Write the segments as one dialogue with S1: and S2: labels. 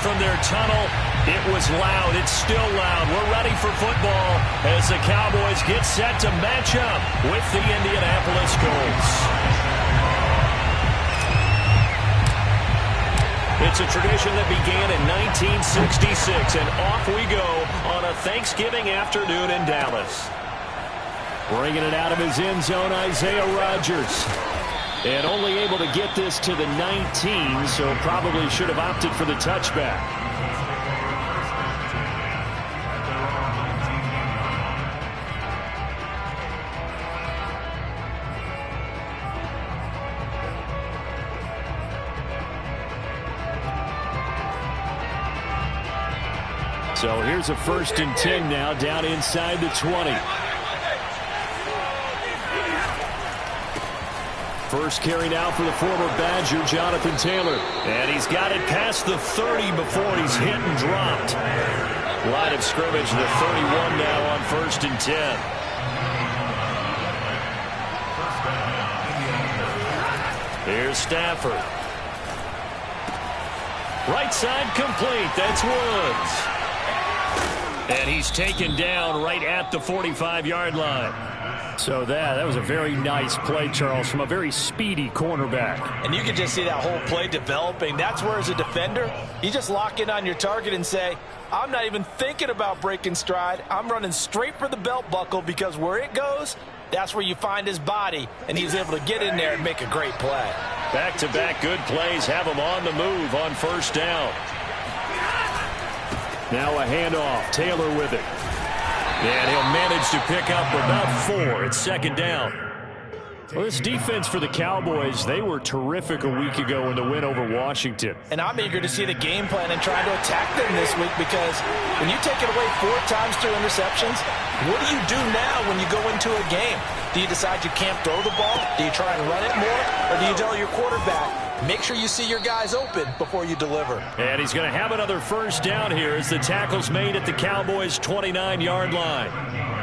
S1: from their tunnel. It was loud. It's still loud. We're ready for football as the Cowboys get set to match up with the Indianapolis Colts. It's a tradition that began in 1966, and off we go on a Thanksgiving afternoon in Dallas. Bringing it out of his end zone, Isaiah Rodgers. And only able to get this to the 19, so probably should have opted for the touchback. So here's a 1st and 10 now, down inside the 20. First carry now for the former Badger, Jonathan Taylor. And he's got it past the 30 before he's hit and dropped. Line of scrimmage, the 31 now on 1st and 10. Here's Stafford. Right side complete. That's Woods. And he's taken down right at the 45-yard line. So that was a very nice play, Charles, from a very speedy cornerback.
S2: And you can just see that whole play developing. That's where, as a defender, you just lock in on your target and say, I'm not even thinking about breaking stride. I'm running straight for the belt buckle, because where it goes, that's where you find his body. And he's able to get in there and make a great play.
S1: Back-to-back good plays have him on the move on 1st down. Now a handoff. Taylor with it. And he'll manage to pick up about 4. It's 2nd down. Well, this defense for the Cowboys, they were terrific a week ago in the win over Washington.
S2: And I'm eager to see the game plan and try to attack them this week, because when you take it away 4 times through interceptions, what do you do now when you go into a game? Do you decide you can't throw the ball? Do you try and run it more? Or do you tell your quarterback, make sure you see your guys open before you deliver?
S1: And he's going to have another 1st down here as the tackle's made at the Cowboys' 29-yard line.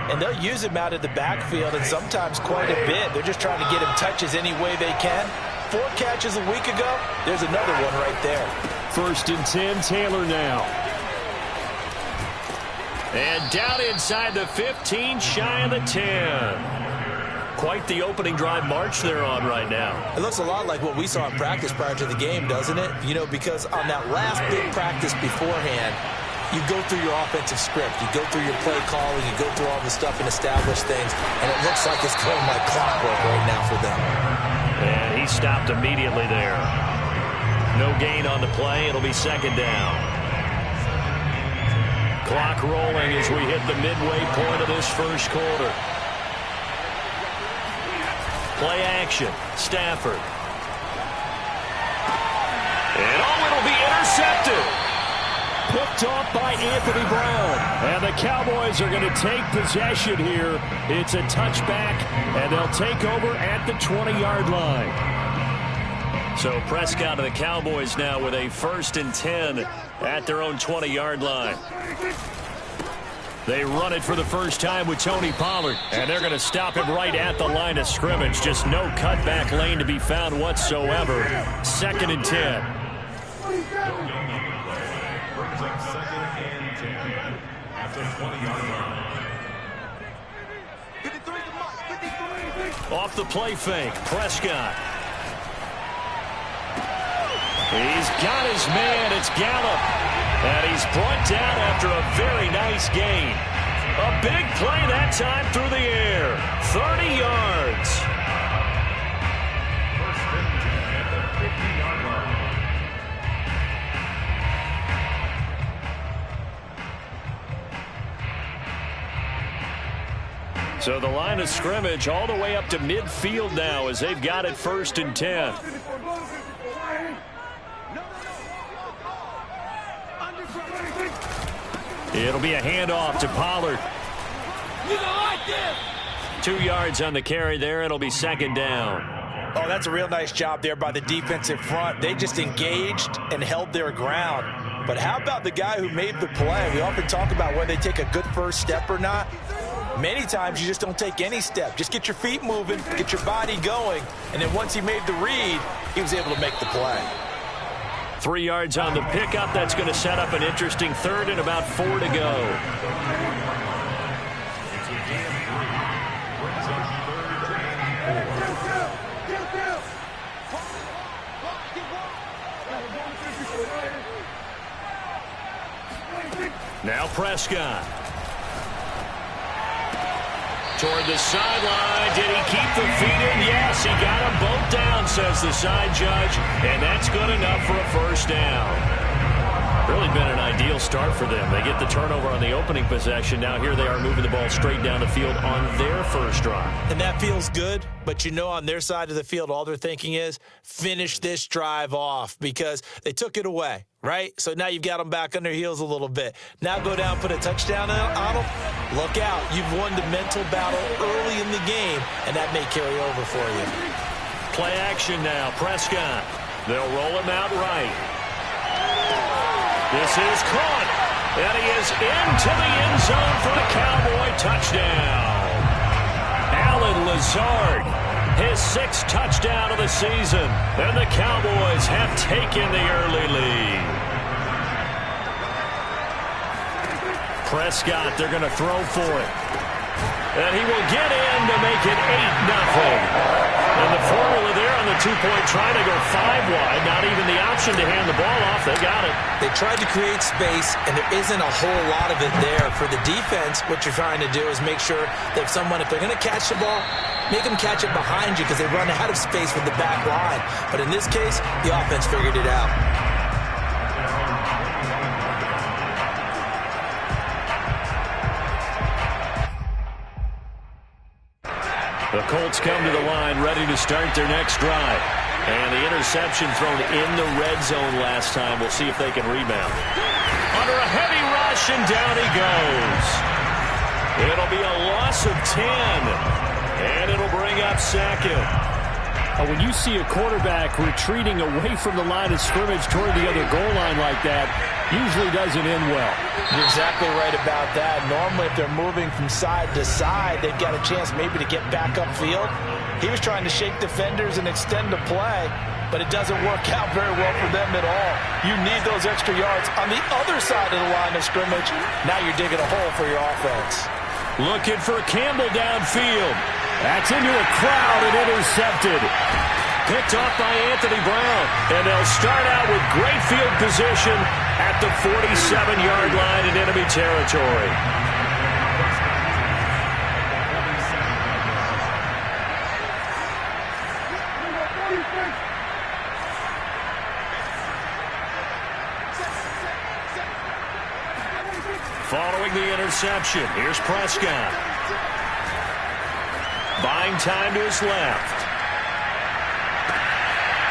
S2: And they'll use him out of the backfield, and sometimes quite a bit. They're just trying to get him touches any way they can. 4 catches a week ago. There's another one right there.
S1: 1st and 10, Taylor now. And down inside the 15, shy of the 10. Quite the opening drive march they're on right now.
S2: It looks a lot like what we saw in practice prior to the game, doesn't it? You know, because on that last big practice beforehand, you go through your offensive script, you go through your play calling, you go through all the stuff and establish things, and it looks like it's going like clockwork right now for them.
S1: And he stopped immediately there. No gain on the play. It'll be 2nd down. Clock rolling as we hit the midway point of this 1st quarter. Play action. Stafford. And it'll be intercepted. Picked off by Anthony Brown. And the Cowboys are going to take possession here. It's a touchback, and they'll take over at the 20-yard line. So Prescott and the Cowboys now with a 1st and 10 at their own 20-yard line. They run it for the first time with Tony Pollard, and they're going to stop him right at the line of scrimmage. Just no cutback lane to be found whatsoever. 2nd and 10. Off the play fake, Prescott. He's got his man. It's Gallup. And he's brought down after a very nice gain. A big play that time through the air. 30 yards. So the line of scrimmage all the way up to midfield now as they've got it 1st and 10. It'll be a handoff to Pollard. 2 yards on the carry there. It'll be 2nd down.
S2: Oh, that's a real nice job there by the defensive front. They just engaged and held their ground. But how about the guy who made the play? We often talk about whether they take a good first step or not. Many times you just don't take any step. Just get your feet moving, get your body going, and then once he made the read, he was able to make the play.
S1: 3 yards on the pickup. That's going to set up an interesting third and about 4 to go. Now Prescott. Toward the sideline. Did he keep the feet in? Yes, he got them both down, says the side judge. And that's good enough for a first down. Really been an ideal start for them. They get the turnover on the opening possession. Now here they are moving the ball straight down the field on their first drive.
S2: And that feels good, but you know on their side of the field, all they're thinking is finish this drive off because they took it away, right? So now you've got them back on their heels a little bit. Now go down, put a touchdown on them. Look out. You've won the mental battle early in the game, and that may carry over for you.
S1: Play action now. Prescott. They'll roll him out right. This is caught, and he is into the end zone for the Cowboy touchdown. Allen Lazard, his 6th touchdown of the season, and the Cowboys have taken the early lead. Prescott, they're going to throw for it. And he will get in to make it 8-0. And the formula there on the 2-point try to go 5 wide. Not even the option to hand the ball off. They got it.
S2: They tried to create space, and there isn't a whole lot of it there. For the defense, what you're trying to do is make sure that if they're going to catch the ball, make them catch it behind you because they run out of space with the back line. But in this case, the offense figured it out.
S1: The Colts come to the line ready to start their next drive. And the interception thrown in the red zone last time. We'll see if they can rebound. Under a heavy rush, and down he goes. It'll be a loss of 10. And it'll bring up second.
S3: When you see a quarterback retreating away from the line of scrimmage toward the other goal line like that, usually doesn't end well.
S2: You're exactly right about that. Normally, if they're moving from side to side, they've got a chance maybe to get back upfield. He was trying to shake defenders and extend the play, but it doesn't work out very well for them at all. You need those extra yards on the other side of the line of scrimmage. Now you're digging a hole for your offense.
S1: Looking for Campbell downfield. That's into a crowd and intercepted. Picked off by Anthony Brown. And they'll start out with great field position at the 47-yard line in enemy territory. Following the interception, here's Prescott. Buying time to his left.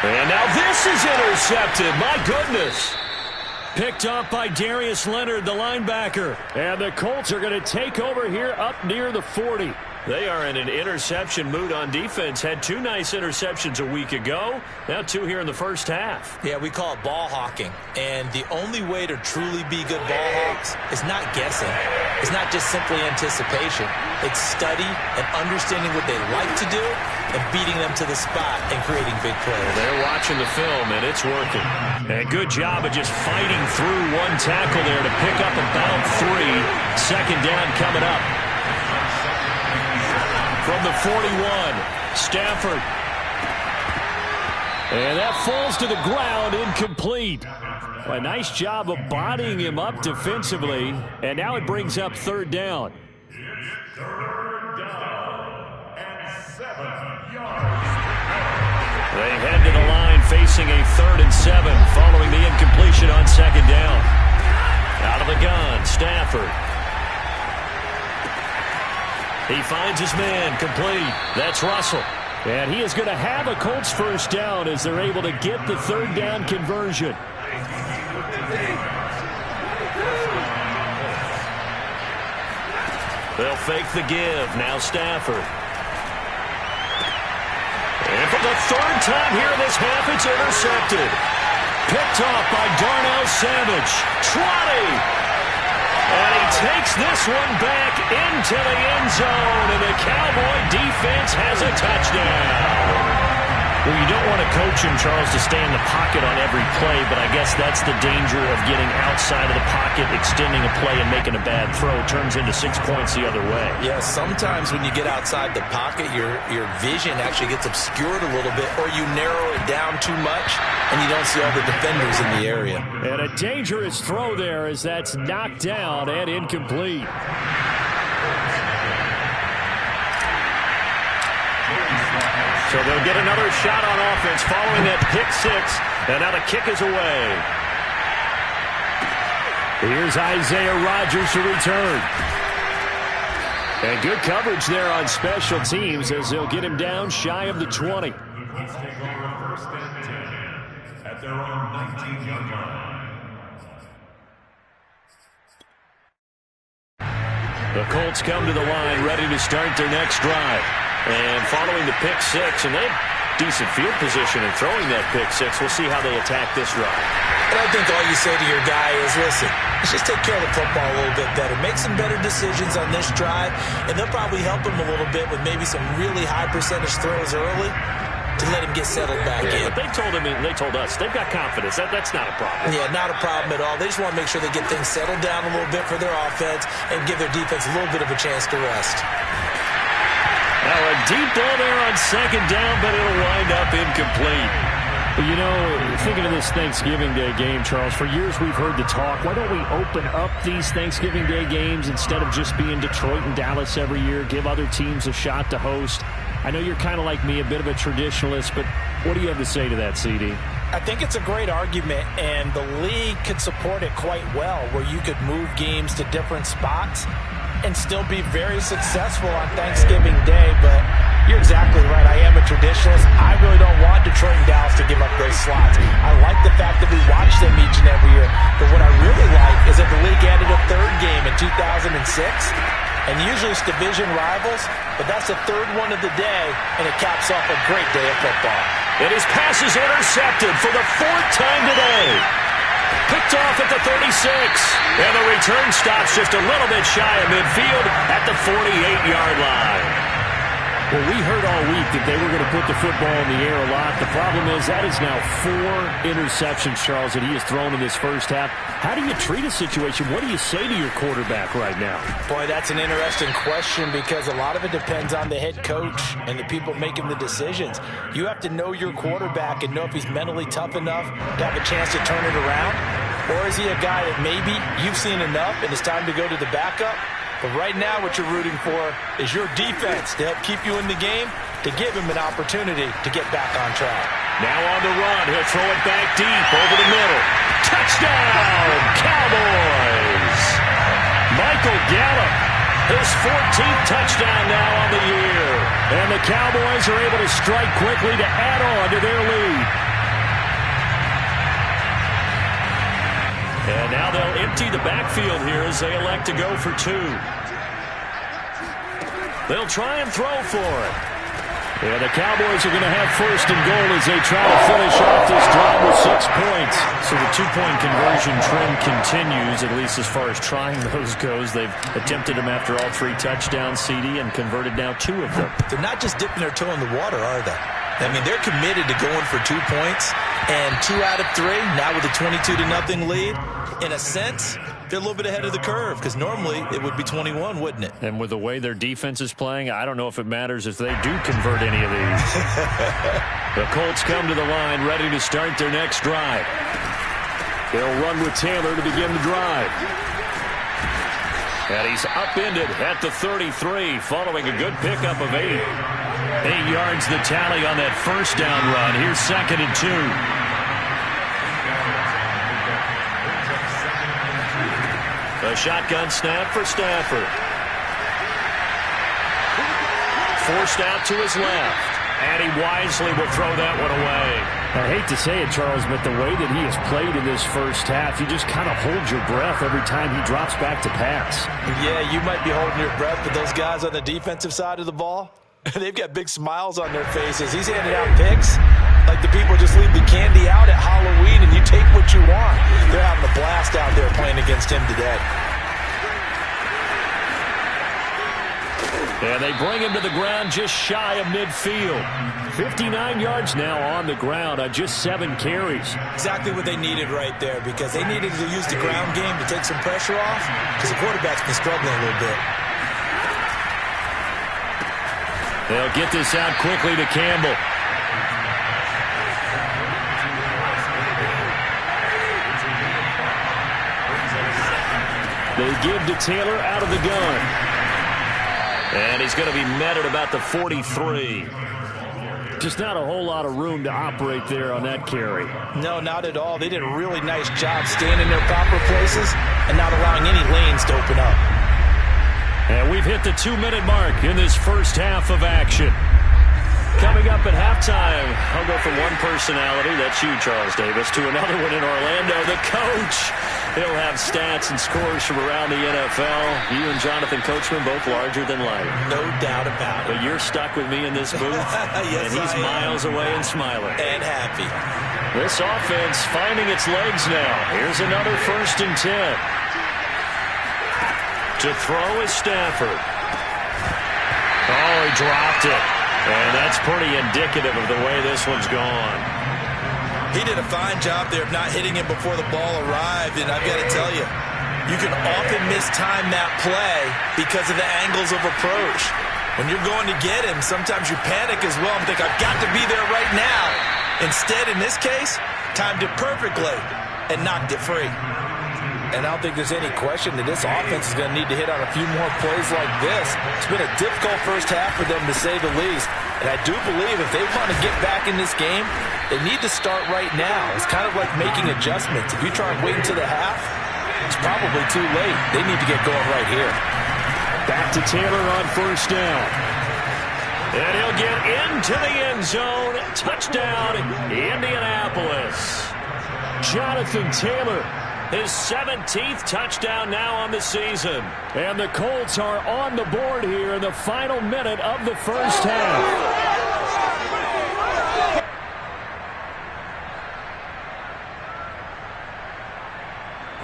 S1: And now this is intercepted. My goodness. Picked off by Darius Leonard, the linebacker. And the Colts are going to take over here up near the 40. They are in an interception mood on defense. Had 2 nice interceptions a week ago. Now 2 here in the first half.
S2: Yeah, we call it ball hawking. And the only way to truly be good ball hawks is not guessing. It's not just simply anticipation. It's study and understanding what they like to do and beating them to the spot and creating big plays.
S1: They're watching the film, and it's working. And good job of just fighting through one tackle there to pick up about 3. Second down coming up. From the 41, Stafford. And that falls to the ground, incomplete. A nice job of bodying him up defensively. And now it brings up 3rd down. They head to the line facing a 3rd and 7 following the incompletion on 2nd down. Out of the gun, Stafford. He finds his man, complete. That's Russell. And he is going to have a Colts first down as they're able to get the 3rd down conversion. They'll fake the give. Now Stafford. And for the 3rd time here in this half, it's intercepted. Picked off by Darnell Savage. Trotty. And he takes this one back into the end zone, and the Cowboy defense has a touchdown.
S3: Well, you don't want to coach him, Charles, to stay in the pocket on every play, but I guess that's the danger of getting outside of the pocket, extending a play, and making a bad throw. Turns into 6 points the other way.
S2: Yeah, sometimes when you get outside the pocket, your vision actually gets obscured a little bit, or you narrow it down too much, and you don't see all the defenders in the area.
S1: And a dangerous throw there as that's knocked down and incomplete.
S3: So they'll get another shot on offense following that pick six, and now the kick is away.
S1: Here's Isaiah Rodgers to return. And good coverage there on special teams as they'll get him down shy of the 20.
S4: At their own 19-yard line.
S1: The Colts come to the line ready to start their next drive.
S3: And following the pick six, and they have decent field position in throwing that pick six. We'll see how they attack this drive.
S2: And I think all you say to your guy is, listen, let's just take care of the football a little bit better. Make some better decisions on this drive, and they'll probably help him a little bit with maybe some really high percentage throws early to let him get settled back in.
S3: But they told us, they've got confidence. That's not a problem.
S2: Yeah, not a problem at all. They just want to make sure they get things settled down a little bit for their offense and give their defense a little bit of a chance to rest.
S1: Now a deep ball there on second down, but it'll wind up incomplete. You know, thinking of this Thanksgiving Day game, Charles, for years we've heard the talk, why don't we open up these Thanksgiving Day games instead of just being Detroit and Dallas every year, give other teams a shot to host? I know you're kind of like me, a bit of a traditionalist, but what do you have to say to that, CD?
S2: I think it's a great argument, and the league could support it quite well, where you could move games to different spots and still be very successful on Thanksgiving Day. But you're exactly right. I am a traditionalist. I really don't want Detroit and Dallas to give up those slots. I like the fact that we watch them each and every year. But what I really like is that the league added a third game in 2006. And usually it's division rivals, but that's the third one of the day, and it caps off a great day of football.
S1: And his pass is intercepted for the fourth time today. Picked off at the 36. And the return stops just a little bit shy of midfield at the 48-yard line. Well, we heard all week that they were going to put the football in the air a lot. The problem is that is now 4 interceptions, Charles, that he has thrown in this first half. How do you treat a situation? What do you say to your quarterback right now?
S2: Boy, that's an interesting question because a lot of it depends on the head coach and the people making the decisions. You have to know your quarterback and know if he's mentally tough enough to have a chance to turn it around. Or is he a guy that maybe you've seen enough and it's time to go to the backup? But right now what you're rooting for is your defense to help keep you in the game, to give him an opportunity to get back on track.
S1: Now on the run. He'll throw it back deep over the middle. Touchdown, Cowboys! Michael Gallup, his 14th touchdown now on the year. And the Cowboys are able to strike quickly to add on to their lead. And now they'll empty the backfield here as they elect to go for 2. They'll try and throw for it. Yeah, the Cowboys are going to have first and goal as they try to finish off this drive with 6 points.
S3: So the 2-point conversion trend continues, at least as far as trying those goes. They've attempted them after all 3 touchdowns, CD, and converted now 2 of them.
S2: They're not just dipping their toe in the water, are they? I mean, they're committed to going for 2 points, and 2 out of 3, now with a 22-0 lead. In a sense, they're a little bit ahead of the curve because normally it would be 21, wouldn't it?
S3: And with the way their defense is playing, I don't know if it matters if they do convert any of these.
S1: The Colts come to the line ready to start their next drive. They'll run with Taylor to begin the drive. And he's upended at the 33 following a good pickup of 8. 8 yards the tally on that first down run. Here's 2nd and 2. A shotgun snap for Stafford. Forced out to his left. And he wisely will throw that one away.
S3: I hate to say it, Charles, but the way that he has played in this first half, you just kind of hold your breath every time he drops back to pass.
S2: Yeah, you might be holding your breath, but those guys on the defensive side of the ball, they've got big smiles on their faces. He's handing out picks like the people just leave the candy out at Halloween and you take what you want. They're having a blast out there playing against him today.
S1: And they bring him to the ground just shy of midfield. 59 yards now on the ground on just 7 carries.
S2: Exactly what they needed right there, because they needed to use the ground game to take some pressure off, because the quarterback's been struggling a little bit.
S1: They'll get this out quickly to Campbell. They give to Taylor out of the gun. And he's going to be met at about the 43. Just not a whole lot of room to operate there on that carry.
S2: No, not at all. They did a really nice job staying in their proper places and not allowing any lanes to open up.
S1: And we've hit the 2-minute mark in this first half of action. Coming up at halftime, I'll go from one personality, that's you, Charles Davis, to another one in Orlando, the coach. He'll have stats and scores from around the NFL. You and Jonathan Coachman both larger than life.
S2: No doubt about it.
S1: But you're stuck with me in this booth,
S2: yes,
S1: and he's miles away and smiling.
S2: And happy.
S1: This offense finding its legs now. Here's another 1st and 10. To throw is Stafford. Oh, he dropped it. And that's pretty indicative of the way this one's gone.
S2: He did a fine job there of not hitting him before the ball arrived, and I've got to tell you, you can often mistime that play because of the angles of approach. When you're going to get him, sometimes you panic as well and think, I've got to be there right now. Instead, in this case, timed it perfectly and knocked it free. And I don't think there's any question that this offense is going to need to hit on a few more plays like this. It's been a difficult first half for them, to say the least. And I do believe if they want to get back in this game, they need to start right now. It's kind of like making adjustments. If you try and wait until the half, it's probably too late. They need to get going right here.
S1: Back to Taylor on 1st down. And he'll get into the end zone. Touchdown, Indianapolis. Jonathan Taylor, his 17th touchdown now on the season. And the Colts are on the board here in the final minute of the first half.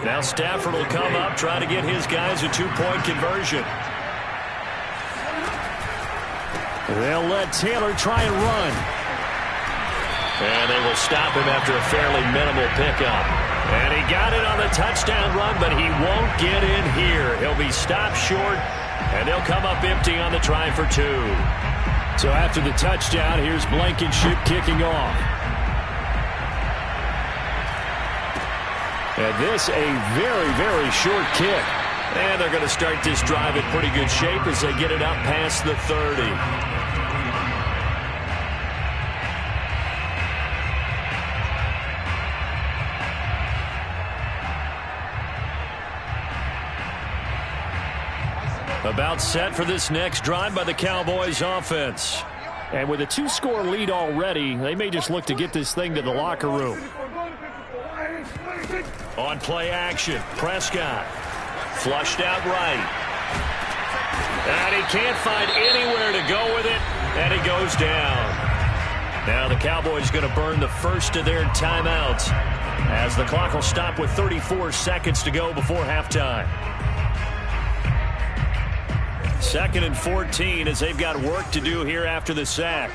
S1: Now Stafford will come up, try to get his guys a 2-point conversion. They'll let Taylor try and run. And they will stop him after a fairly minimal pickup. And he got it on the touchdown run, but he won't get in here. He'll be stopped short, and they'll come up empty on the try for 2. So after the touchdown, here's Blankenship kicking off. And this a very, very short kick. And they're going to start this drive in pretty good shape as they get it up past the 30. About set for this next drive by the Cowboys offense. And with a 2-score lead already, they may just look to get this thing to the locker room. On play action, Prescott. Flushed out right. And he can't find anywhere to go with it, and he goes down. Now the Cowboys going to burn the first of their timeouts as the clock will stop with 34 seconds to go before halftime. 2nd and 14 as they've got work to do here after the sack.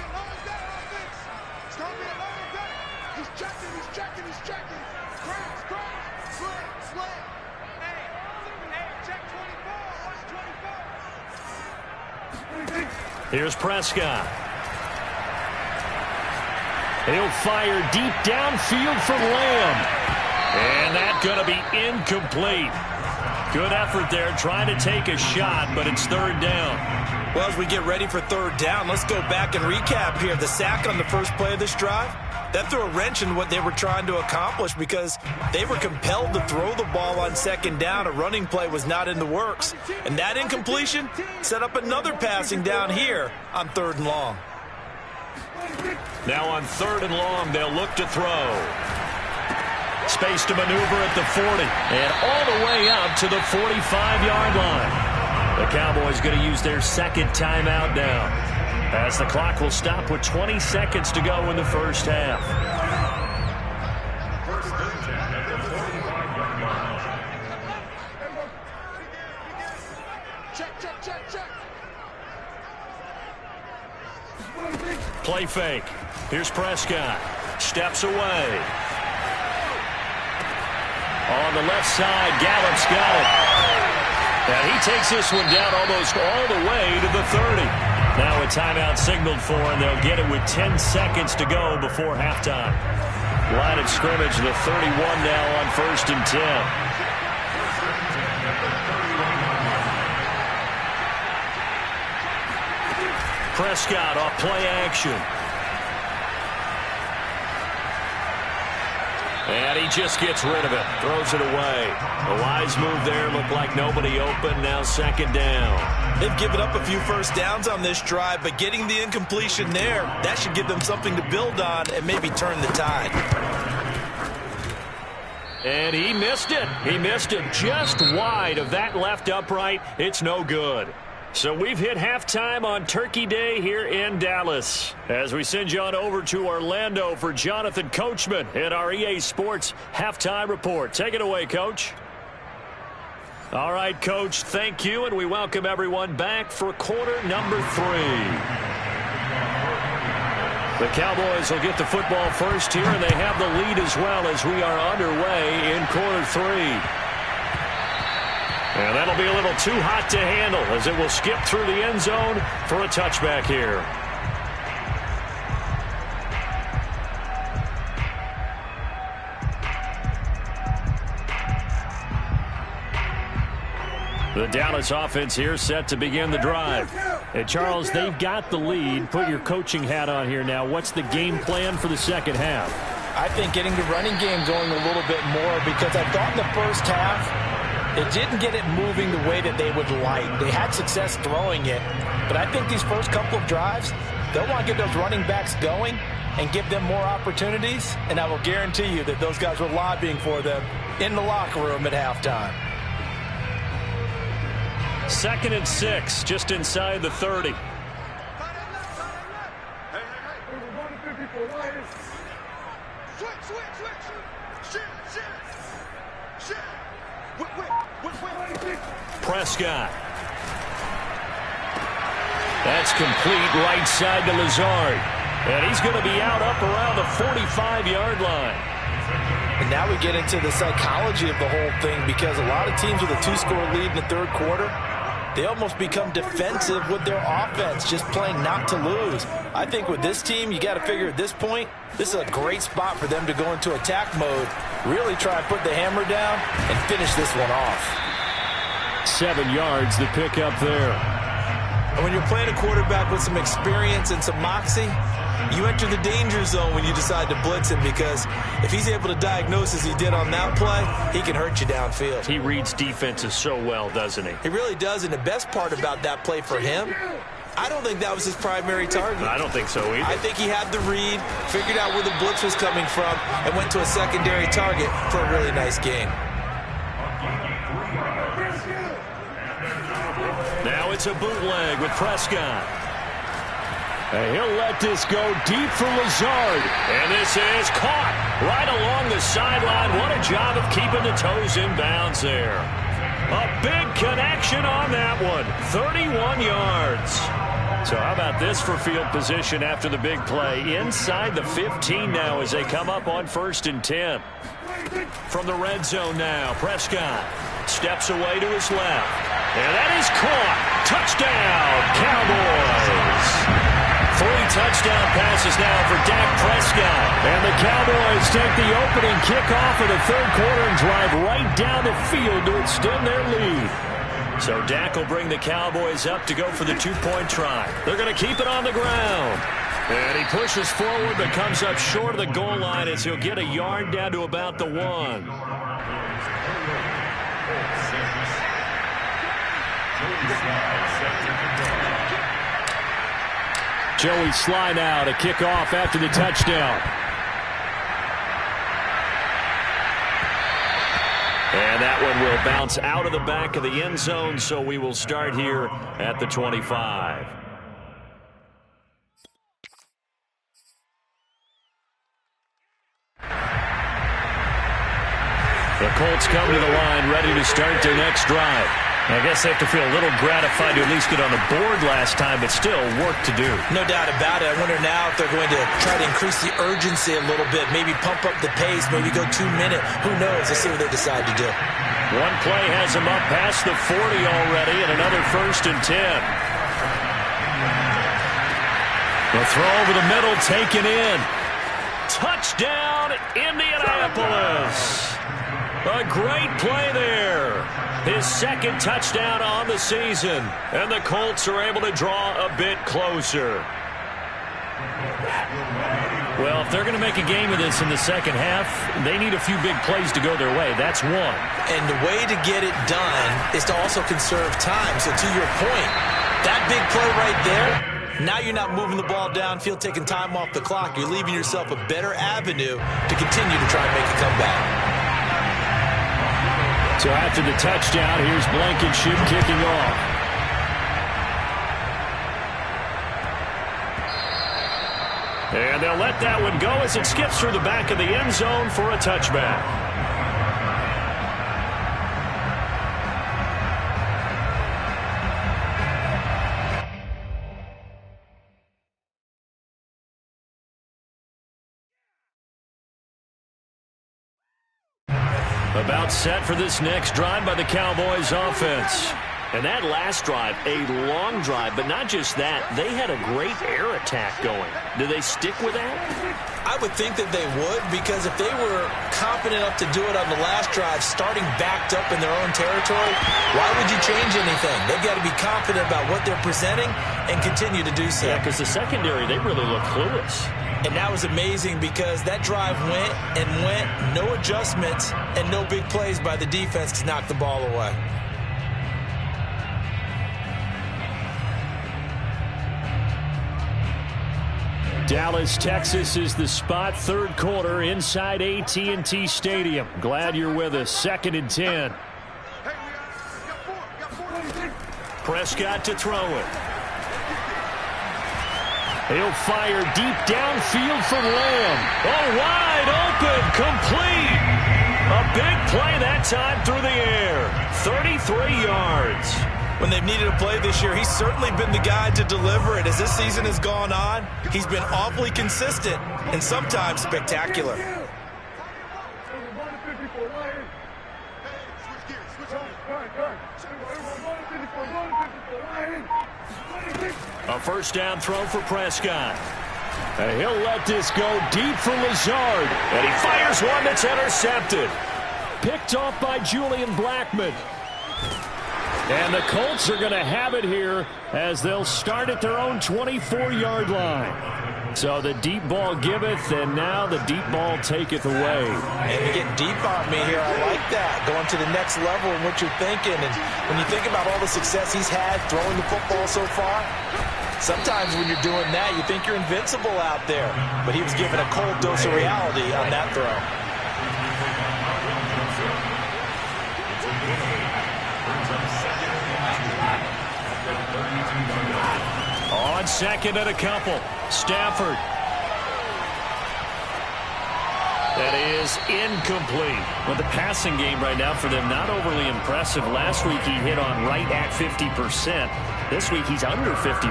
S1: Here's Prescott. He'll fire deep downfield from Lamb. And that's going to be incomplete. Good effort there, trying to take a shot, but it's 3rd down.
S2: Well, as we get ready for 3rd down, let's go back and recap here. The sack on the first play of this drive, that threw a wrench in what they were trying to accomplish because they were compelled to throw the ball on 2nd down. A running play was not in the works. And that incompletion set up another passing down here on 3rd and long.
S1: Now on 3rd and long, they'll look to throw. Space to maneuver at the 40. And all the way up to the 45-yard line. The Cowboys going to use their 2nd timeout now, as the clock will stop with 20 seconds to go in the first half.
S3: Play fake. Here's Prescott. Steps away. On the left side, Gallup's got it. And he takes this one down almost all the way to the 30. Now a timeout signaled for, and they'll get it with 10 seconds to go before halftime. Line of scrimmage, the 31 now on 1st and 10. Prescott off play action. And he just gets rid of it. Throws it away. A wise move there. Looked like nobody open. Now 2nd down.
S2: They've given up a few first downs on this drive, but getting the incompletion there, that should give them something to build on and maybe turn the tide.
S3: And he missed it. He missed it just wide of that left upright. It's no good. So we've hit halftime on Turkey Day here in Dallas. As we send you on over to Orlando for Jonathan Coachman in our EA Sports Halftime Report. Take it away, Coach. All right, Coach, thank you, and we welcome everyone back for quarter number 3. The Cowboys will get the football first here, and they have the lead as well as we are underway in quarter 3. And that'll be a little too hot to handle as it will skip through the end zone for a touchback here. The Dallas offense here set to begin the drive. And Charles, they've got the lead. Put your coaching hat on here now. What's the game plan for the second half?
S2: I think getting the running game going a little bit more, because I thought in the first half they didn't get it moving the way that they would like. They had success throwing it, but I think these first couple of drives, they'll want to get those running backs going and give them more opportunities, and I will guarantee you that those guys were lobbying for them in the locker room at halftime.
S3: 2nd and 6, just inside the 30. Prescott. That's complete right side to Lazard. And he's going to be out up around the 45-yard line.
S2: And now we get into the psychology of the whole thing, because a lot of teams with a 2-score lead in the third quarter, they almost become defensive with their offense, just playing not to lose. I think with this team, you got to figure at this point, this is a great spot for them to go into attack mode, really try and put the hammer down and finish this one off.
S3: 7 yards, the pickup there.
S2: And when you're playing a quarterback with some experience and some moxie, you enter the danger zone when you decide to blitz him, because if he's able to diagnose as he did on that play, he can hurt you downfield.
S3: He reads defenses so well, doesn't he?
S2: He really does, and the best part about that play for him, I don't think that was his primary target.
S3: I don't think so either.
S2: I think he had the read, figured out where the blitz was coming from, and went to a secondary target for a really nice game.
S3: Now it's a bootleg with Prescott. And he'll let this go deep for Lazard. And this is caught right along the sideline. What a job of keeping the toes in bounds there. A big connection on that one. 31 yards. So how about this for field position after the big play? Inside the 15 now as they come up on 1st and 10. From the red zone now, Prescott steps away to his left. And that is caught. Touchdown, Cowboys. 3 touchdown passes now for Dak Prescott.
S1: And the Cowboys take the opening kickoff of the third quarter and drive right down the field to extend their lead.
S3: So Dak will bring the Cowboys up to go for the 2-point try. They're going to keep it on the ground. And he pushes forward but comes up short of the goal line as he'll get a yard down to about the 1.
S1: Joey Sly now to kick off after the touchdown.
S3: And that one will bounce out of the back of the end zone, so we will start here at the 25. The Colts come to the line ready to start their next drive. I guess they have to feel a little gratified to at least get on the board last time, but still work to do.
S2: No doubt about it. I wonder now if they're going to try to increase the urgency a little bit, maybe pump up the pace, maybe go 2 minute. Who knows? Let's see what they decide to do.
S3: One play has them up past the 40 already, and another 1st and 10. The throw over the middle, taken in. Touchdown, Indianapolis. A great play there. His 2nd touchdown on the season. And the Colts are able to draw a bit closer. Well, if they're going to make a game of this in the second half, they need a few big plays to go their way. That's one.
S2: And the way to get it done is to also conserve time. So to your point, that big play right there, now you're not moving the ball downfield, taking time off the clock. You're leaving yourself a better avenue to continue to try and make a comeback.
S1: So after the touchdown, here's Blankenship kicking off. And they'll let that one go as it skips through the back of the end zone for a touchback. About set for this next drive by the Cowboys offense. And that last drive, a long drive, but not just that. They had a great air attack going. Do they stick with that?
S2: I would think that they would, because if they were confident enough to do it on the last drive, starting backed up in their own territory, why would you change anything? They've got to be confident about what they're presenting and continue to do so.
S1: Yeah, because the secondary, they really look clueless.
S2: And that was amazing because that drive went and went, no adjustments, and no big plays by the defense to knock the ball away.
S1: Dallas, Texas is the spot. 3rd quarter inside AT&T Stadium. Glad you're with us. 2nd and 10. Prescott to throw it. He'll fire deep downfield for Lamb. Oh, wide open, complete. A big play that time through the air. 33 yards.
S2: When they've needed a play this year, he's certainly been the guy to deliver it. As this season has gone on, he's been awfully consistent and sometimes spectacular.
S1: A 1st down throw for Prescott. And he'll let this go deep for Lazard. And he fires one that's intercepted. Picked off by Julian Blackmon. And the Colts are going to have it here as they'll start at their own 24-yard line. So the deep ball giveth, and now the deep ball taketh away.
S2: And you're getting deep on me here. I like that. Going to the next level in what you're thinking. And when you think about all the success he's had throwing the football so far, sometimes when you're doing that, you think you're invincible out there. But he was given a cold dose of reality on that throw.
S1: On 2nd and a couple, Stafford. That is incomplete. Well, the passing game right now for them, not overly impressive. Last week he hit on right at 50%. This week he's under 50%.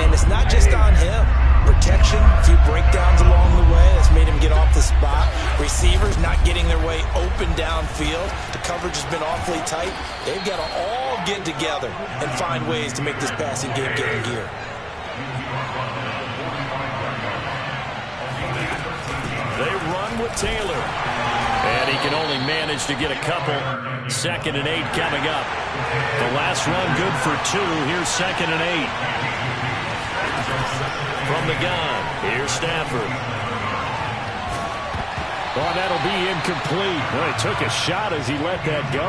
S2: And it's not just on him. Protection, a few breakdowns along the way. That's made him get off the spot. Receivers not getting their way open downfield. The coverage has been awfully tight. They've got to all get together and find ways to make this passing game get in gear.
S1: They run with Taylor. And he can only manage to get a couple. 2nd and 8 coming up. The last run good for 2. Here's 2nd and 8. From the gun, here's Stafford. Oh, that'll be incomplete. Well, he took a shot as he let that go.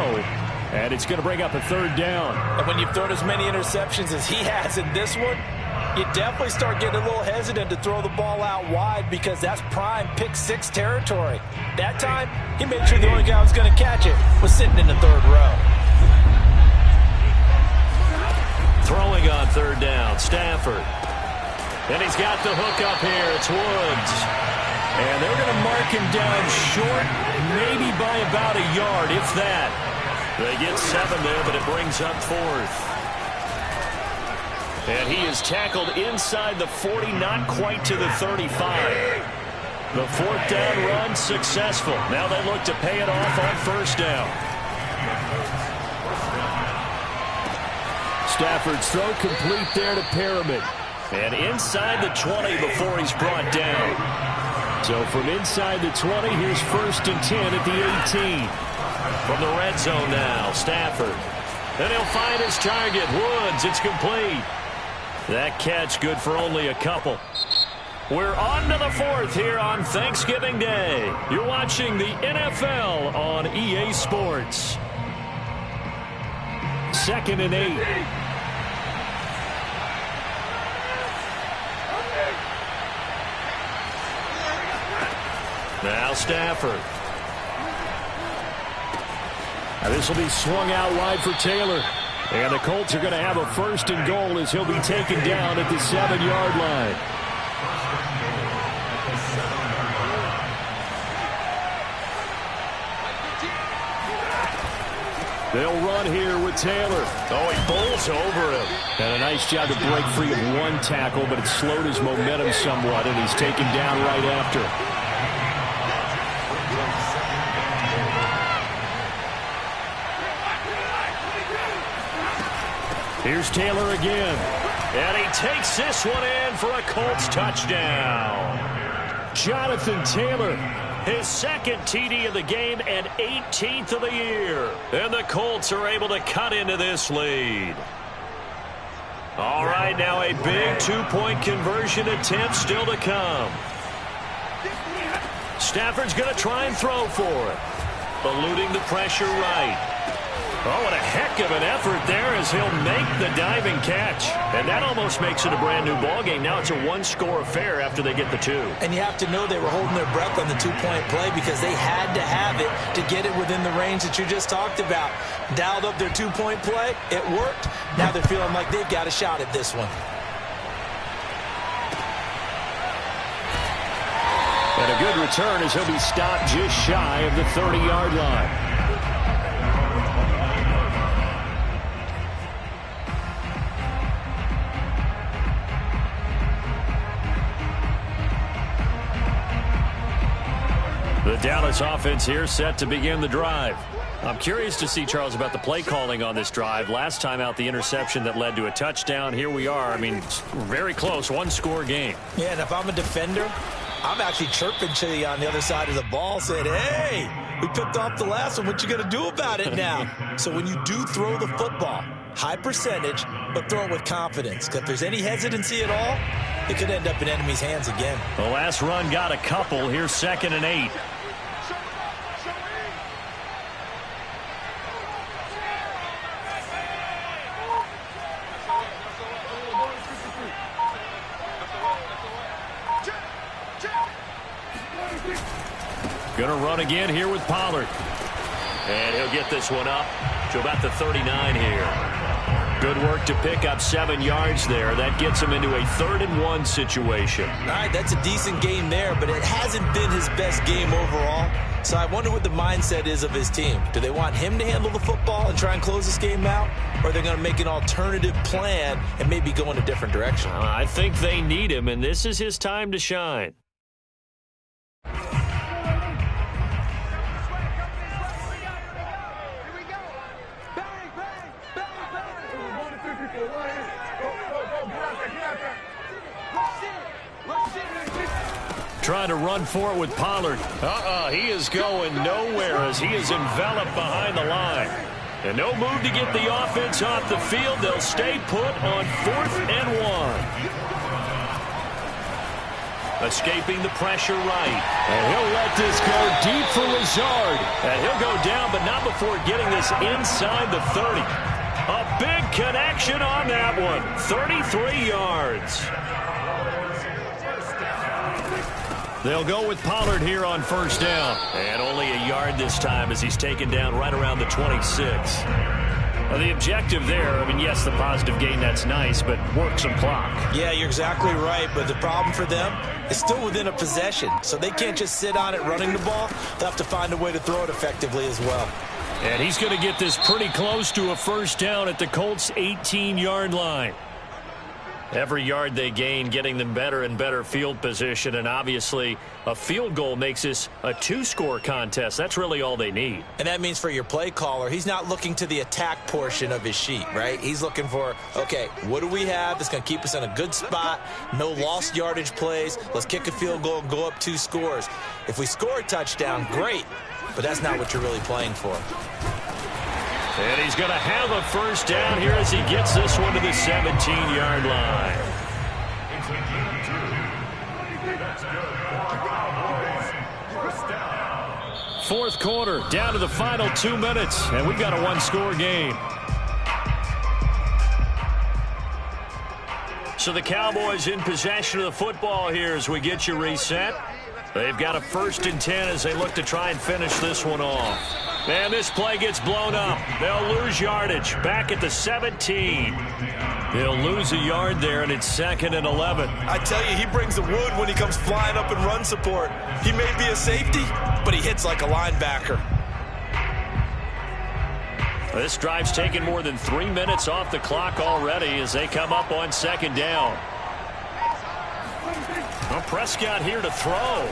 S1: And it's going to bring up a 3rd down.
S2: And when you've thrown as many interceptions as he has in this one, you definitely start getting a little hesitant to throw the ball out wide because that's prime pick 6 territory. That time, he made sure the only guy who was going to catch it was sitting in the 3rd row.
S1: Throwing on 3rd down, Stafford. And he's got the hook up here. It's Woods. And they're going to mark him down short, maybe by about a yard, if that.
S3: They get 7 there, but it brings up 4th. And he is tackled inside the 40, not quite to the 35. The 4th down run successful. Now they look to pay it off on 1st down. Stafford's throw complete there to Perriman. And inside the 20 before he's brought down. So from inside the 20, here's 1st and 10 at the 18. From the red zone now, Stafford. Then he'll find his target, Woods. It's complete. That catch good for only a couple. We're on to the 4th here on Thanksgiving Day. You're watching the NFL on EA Sports. 2nd and 8. Now Stafford. Now this will be swung out wide for Taylor. And the Colts are going to have a 1st and goal as he'll be taken down at the 7-yard line. They'll run here with Taylor. Oh, he bowls over him. And a nice job to break free of one tackle, but it slowed his momentum somewhat, and he's taken down right after. Here's Taylor again. And he takes this one in for a Colts touchdown. Jonathan Taylor. His 2nd TD of the game and 18th of the year. And the Colts are able to cut into this lead. All right, now a big 2-point conversion attempt still to come. Stafford's going to try and throw for it. Eluding the pressure right. Oh, what a heck of an effort there as he'll make the diving catch. And that almost makes it a brand new ball game. Now it's a 1-score affair after they get the 2.
S2: And you have to know they were holding their breath on the 2-point play because they had to have it to get it within the range that you just talked about. Dialed up their 2-point play. It worked. Now they're feeling like they've got a shot at this one.
S3: And a good return as he'll be stopped just shy of the 30-yard line. The Dallas offense here set to begin the drive. I'm curious to see, Charles, about the play calling on this drive. Last time out, the interception that led to a touchdown. Here we are. I mean, very close, 1-score game.
S2: Yeah, and if I'm a defender, I'm actually chirping to you on the other side of the ball, saying, hey, we picked off the last one. What you going to do about it now? So when you do throw the football, high percentage, but throw it with confidence. Because if there's any hesitancy at all, it could end up in enemy's hands again.
S3: The last run got a couple. Here's 2nd and 8. Going to run again here with Pollard. And he'll get this one up to about the 39 here. Good work to pick up 7 yards there. That gets him into a 3rd and 1 situation.
S2: All right, that's a decent game there, but it hasn't been his best game overall. So I wonder what the mindset is of his team. Do they want him to handle the football and try and close this game out? Or are they going to make an alternative plan and maybe go in a different direction?
S3: I think they need him, and this is his time to shine. Trying to run for it with Pollard. He is going nowhere as he is enveloped behind the line. And no move to get the offense off the field. They'll stay put on 4th and 1. Escaping the pressure right. And he'll let this go deep for Lazard. And he'll go down, but not before getting this inside the 30. A big connection on that one. 33 yards. They'll go with Pollard here on 1st down. And only a yard this time as he's taken down right around the 26. Well, the objective there, I mean, yes, the positive gain, that's nice, but work some clock.
S2: Yeah, you're exactly right, but the problem for them is still within a possession, so they can't just sit on it running the ball. They'll have to find a way to throw it effectively as well.
S3: And he's going to get this pretty close to a first down at the Colts' 18-yard line. Every yard they gain, getting them better and better field position. And obviously, a field goal makes this a two-score contest. That's really all they need.
S2: And that means for your play caller, he's not looking to the attack portion of his sheet, right? He's looking for, okay, what do we have that's going to keep us in a good spot? No lost yardage plays. Let's kick a field goal and go up 2 scores. If we score a touchdown, great. But that's not what you're really playing for.
S3: And he's going to have a first down here as he gets this one to the 17-yard line. Fourth quarter, down to the final 2 minutes, and we've got a one-score game. So the Cowboys in possession of the football here as we get you reset. They've got a 1st and 10 as they look to try and finish this one off. And this play gets blown up. They'll lose yardage. Back at the 17. They'll lose a yard there, and it's 2nd and 11.
S2: I tell you, he brings the wood when he comes flying up in run support. He may be a safety, but he hits like a linebacker.
S3: This drive's taken more than 3 minutes off the clock already as they come up on 2nd down. Well, Prescott here to throw.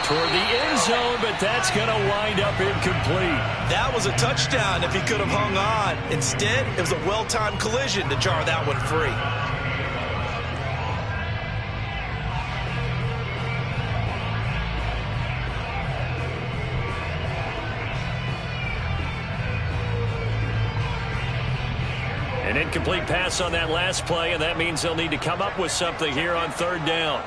S3: Toward the end zone, but that's going to wind up incomplete.
S2: That was a touchdown if he could have hung on. Instead, it was a well-timed collision to jar that one free.
S3: An incomplete pass on that last play, and that means they'll need to come up with something here on 3rd down.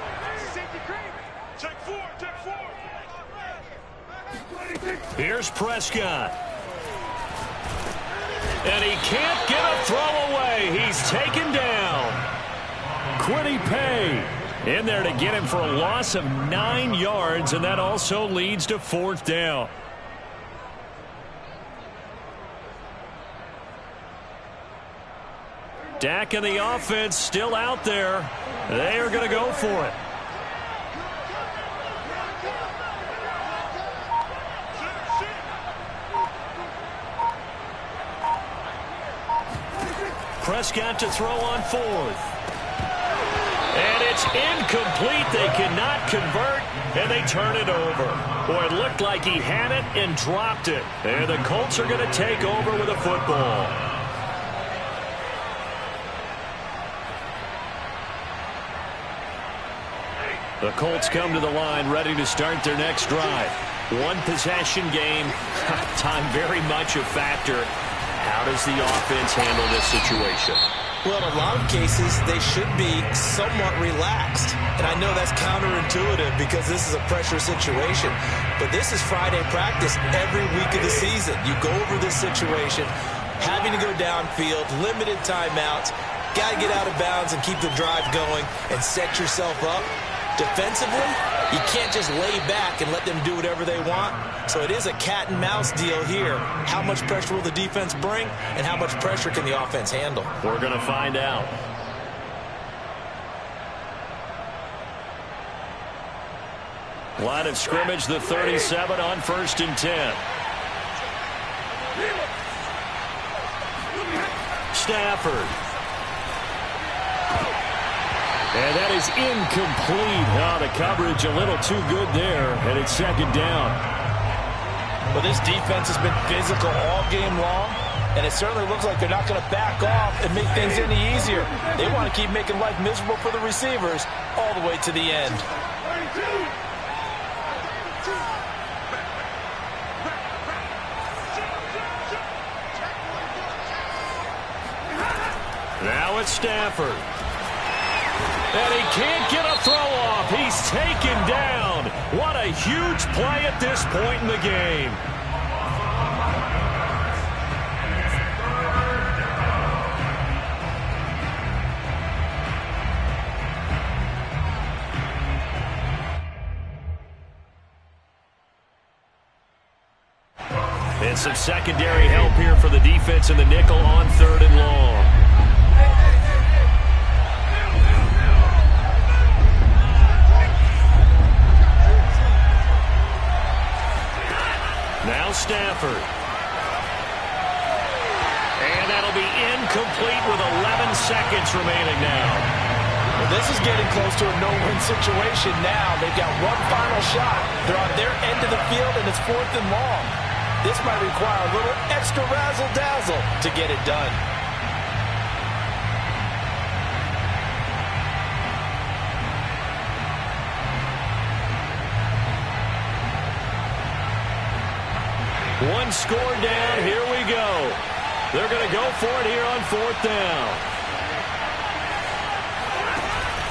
S3: Here's Prescott. And he can't get a throw away. He's taken down. Quiddy Pay in there to get him for a loss of 9 yards, and that also leads to 4th down. Dak and the offense still out there. They are going to go for it. Prescott to throw on 4th. And it's incomplete. They cannot convert, and they turn it over. Boy, it looked like he had it and dropped it. And the Colts are going to take over with a football. The Colts come to the line ready to start their next drive. One possession game. Time very much a factor. How does the offense handle this situation?
S2: Well, in a lot of cases, they should be somewhat relaxed. And I know that's counterintuitive because this is a pressure situation. But this is Friday practice every week of the season. You go over this situation, having to go downfield, limited timeouts, got to get out of bounds and keep the drive going and set yourself up. Defensively, you can't just lay back and let them do whatever they want. So it is a cat and mouse deal here. How much pressure will the defense bring, and how much pressure can the offense handle?
S3: We're going to find out. Line of scrimmage, the 37 on 1st and 10. Stafford. And that is incomplete. Oh, the coverage a little too good there, and it's 2nd down.
S2: Well, this defense has been physical all game long, and it certainly looks like they're not going to back off and make things any easier. They want to keep making life miserable for the receivers all the way to the end.
S3: Now it's Stafford. And he can't get a throw off. He's taken down. What a huge play at this point in the game. And some secondary help here for the defense in the nickel on 3rd and long. Now Stafford. And that'll be incomplete with 11 seconds remaining now.
S2: Well, this is getting close to a no-win situation now. They've got one final shot. They're on their end of the field, and it's 4th and long. This might require a little extra razzle-dazzle to get it done.
S3: One score down. Here we go. They're going to go for it here on 4th down.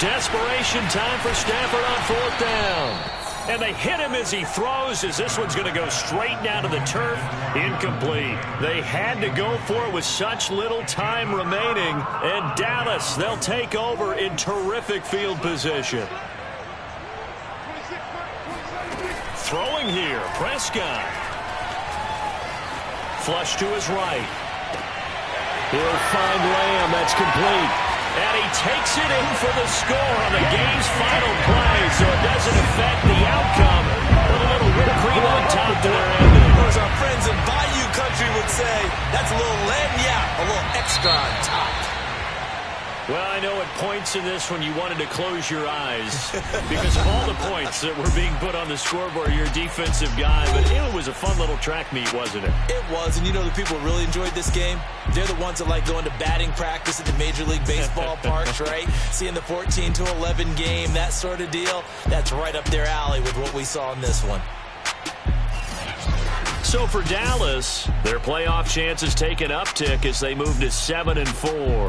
S3: Desperation time for Stafford on 4th down. And they hit him as he throws, as this one's going to go straight down to the turf. Incomplete. They had to go for it with such little time remaining. And Dallas, they'll take over in terrific field position. Throwing here, Prescott. Flush to his right. He'll find Lamb. That's complete. And he takes it in for the score on the game's final play, so it doesn't affect the outcome. With a little whipped cream on top to their ending.
S5: Or as our friends in Bayou Country would say, that's a little lagniappe, a little extra on top.
S3: Well, I know at points in this when you wanted to close your eyes because of all the points that were being put on the scoreboard. You're a defensive guy, but it was a fun little track meet, wasn't it?
S5: It was, and you know the people who really enjoyed this game? They're the ones that like going to batting practice at the Major League Baseball parks, right? Seeing the 14-11 game, that sort of deal. That's right up their alley with what we saw in this one.
S3: So for Dallas, their playoff chances take an uptick as they move to 7-4.